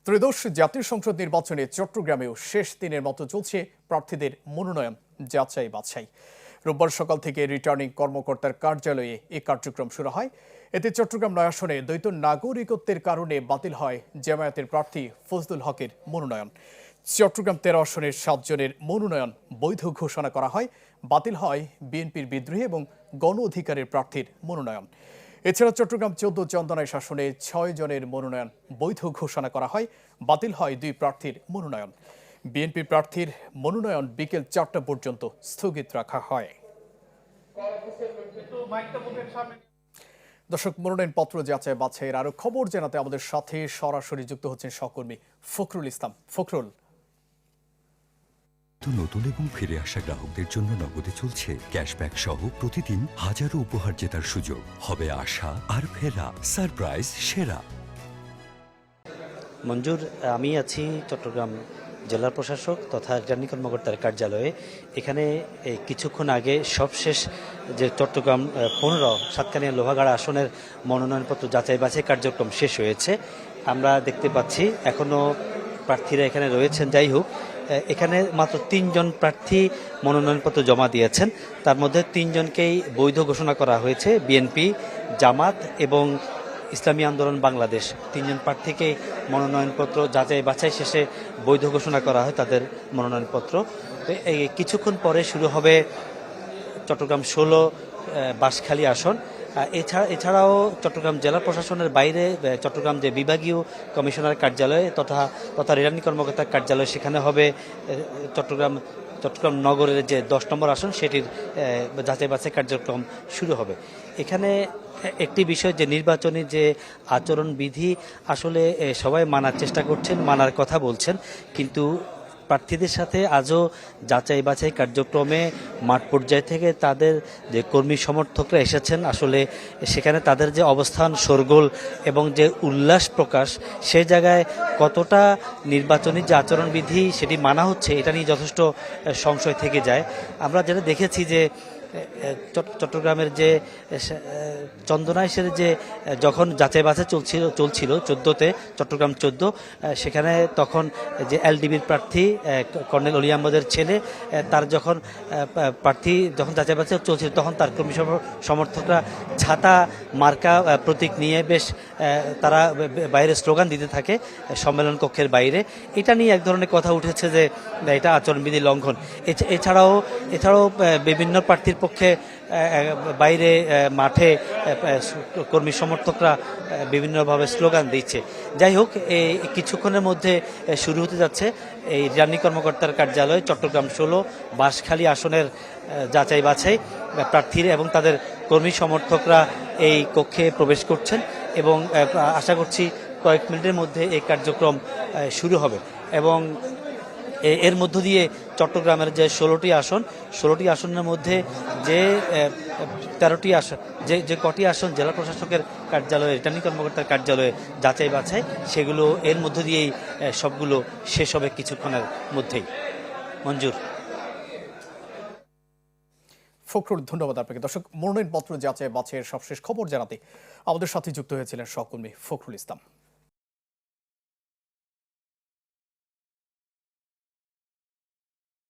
ত্রয়োদশ জাতীয় সংসদ নির্বাচনে চট্টগ্রামেও শেষ দিনের মতো চলছে প্রার্থীদের মনোনয়ন যাচাই বাছাই। রোববার সকাল থেকে রিটার্নিং কর্মকর্তার কার্যালয়ে এই কার্যক্রম শুরু হয়। এতে চট্টগ্রাম ৯ আসনে দ্বৈত নাগরিকত্বের কারণে বাতিল হয় জামায়াতের প্রার্থী ফজলুল হকের মনোনয়ন। চট্টগ্রাম ১৩ আসনের ৭ জনের মনোনয়ন বৈধ ঘোষণা করা হয়। বাতিল হয় বিএনপির বিদ্রোহী এবং গণ অধিকারের প্রার্থীর মনোনয়ন। এছাড়া চট্টগ্রাম ১৪ চন্দনাইশ আসনে ৬ জনের মনোনয়ন বৈধ ঘোষণা করা হয়। বাতিল হয় ২ প্রার্থীর মনোনয়ন। বিএনপি প্রার্থীর মনোনয়ন বিকেল ৪টা পর্যন্ত স্থগিত রাখা হয়। দর্শক, মনোনয়নপত্র যাচাই বাছাইয়ের আরো খবর জানাতে আমাদের সাথে সরাসরি যুক্ত হচ্ছেন সহকর্মী ফখরুল ইসলাম। ফখরুল, নতুন এবং ফিরে আসা গ্রাহকদের জন্য নগদে চলছে ক্যাশব্যাক সহ প্রতিদিন হাজারো উপহার জেতার সুযোগ। হবে আশা আর ফেরা, সারপ্রাইজ সেরা। মঞ্জুর, আমি আছি চট্টগ্রাম জেলা প্রশাসক তথা রিটার্নিং কর্মকর্তার কার্যালয়ে। এখানে কিছুক্ষণ আগে সবশেষ যে চট্টগ্রাম ১৫ সাতকানিয়া লোহাগাড়া আসনের মনোনয়নপত্র যাচাই বাছাই কার্যক্রম শেষ হয়েছে। আমরা দেখতে পাচ্ছি এখনও প্রার্থীরা এখানে রয়েছেন। যাই হোক, এখানে মাত্র ৩ জন প্রার্থী মনোনয়নপত্র জমা দিয়েছেন। তার মধ্যে ৩ জনকেই বৈধ ঘোষণা করা হয়েছে। বিএনপি, জামাত এবং ইসলামী আন্দোলন বাংলাদেশ ৩ জন প্রার্থীকে মনোনয়নপত্র যাচাই বাছাই শেষে বৈধ ঘোষণা করা হয় তাদের মনোনয়নপত্র। এই কিছুক্ষণ পরে শুরু হবে চট্টগ্রাম ১৬ বাঁশখালী আসন। এছাড়াও চট্টগ্রাম জেলা প্রশাসনের বাইরে চট্টগ্রাম যে বিভাগীয় কমিশনার কার্যালয় তথা রিটার্নিং কর্মকর্তার কার্যালয়, সেখানে হবে চট্টগ্রাম নগরের যে ১০ নম্বর আসন সেটির যাচাই বাছাই কার্যক্রম শুরু হবে। এখানে একটি বিষয়, যে নির্বাচনী যে আচরণবিধি আসলে সবাই মানার চেষ্টা করছেন, মানার কথা বলছেন, কিন্তু প্রার্থীদের সাথে আজও যাচাই বাছাই কার্যক্রমে মাঠ পর্যায় থেকে তাদের যে কর্মী সমর্থকরা এসেছেন, আসলে সেখানে তাদের যে অবস্থান, শোরগোল এবং যে উল্লাস প্রকাশ, সে জায়গায় কতটা নির্বাচনী যে আচরণবিধি সেটি মানা হচ্ছে, এটা নিয়ে যথেষ্ট সংশয় থেকে যায়। আমরা যেটা দেখেছি যে চট্টগ্রামের যে চন্দনাইশের যে যখন যাচাই বাছাই চলছিল ১৪তে, চট্টগ্রাম ১৪, সেখানে তখন যে এলডিবির প্রার্থী কর্নেল অলি আহমদের ছেলে, তার যখন যাচাই বাছাই চলছিল, তখন তার কর্মী সমর্থকরা ছাতা মার্কা প্রতীক নিয়ে বেশ তারা বাইরে স্লোগান দিতে থাকে সম্মেলন কক্ষের বাইরে। এটা নিয়ে এক ধরনের কথা উঠেছে যে এটা আচরণবিধি লঙ্ঘন। এছাড়াও বিভিন্ন প্রার্থীর পক্ষে বাইরে মাঠে কর্মী সমর্থকরা বিভিন্নভাবে স্লোগান দিচ্ছে। যাই হোক, এই কিছুক্ষণের মধ্যে শুরু হতে যাচ্ছে এই রিটার্নিং কর্মকর্তার কার্যালয় চট্টগ্রাম ১৬ বাঁশখালী আসনের যাচাই বাছাই। প্রার্থীরা এবং তাদের কর্মী সমর্থকরা এই কক্ষে প্রবেশ করছেন এবং আশা করছি কয়েক মিনিটের মধ্যে এই কার্যক্রম শুরু হবে। এবং এর মধ্য দিয়ে চট্টগ্রামের যে ১৬টি আসনের মধ্যে যে ১৩টি আসন, যে কটি আসন জেলা প্রশাসকের কার্যালয়ে, রিটার্নিং কর্মকর্তার কার্যালয়ে যাচাই বাছাই, সেগুলো এর মধ্য দিয়েই সবগুলো শেষ হবে কিছুক্ষণের মধ্যেই। মঞ্জুর। ফখরুল, ধন্যবাদ আপনাকে। দর্শক, মনোনয়নপত্র যাচাই বাছাইয়ের সবশেষ খবর জানাতে আমাদের সাথে যুক্ত হয়েছিলেন সহকর্মী ফখরুল ইসলাম।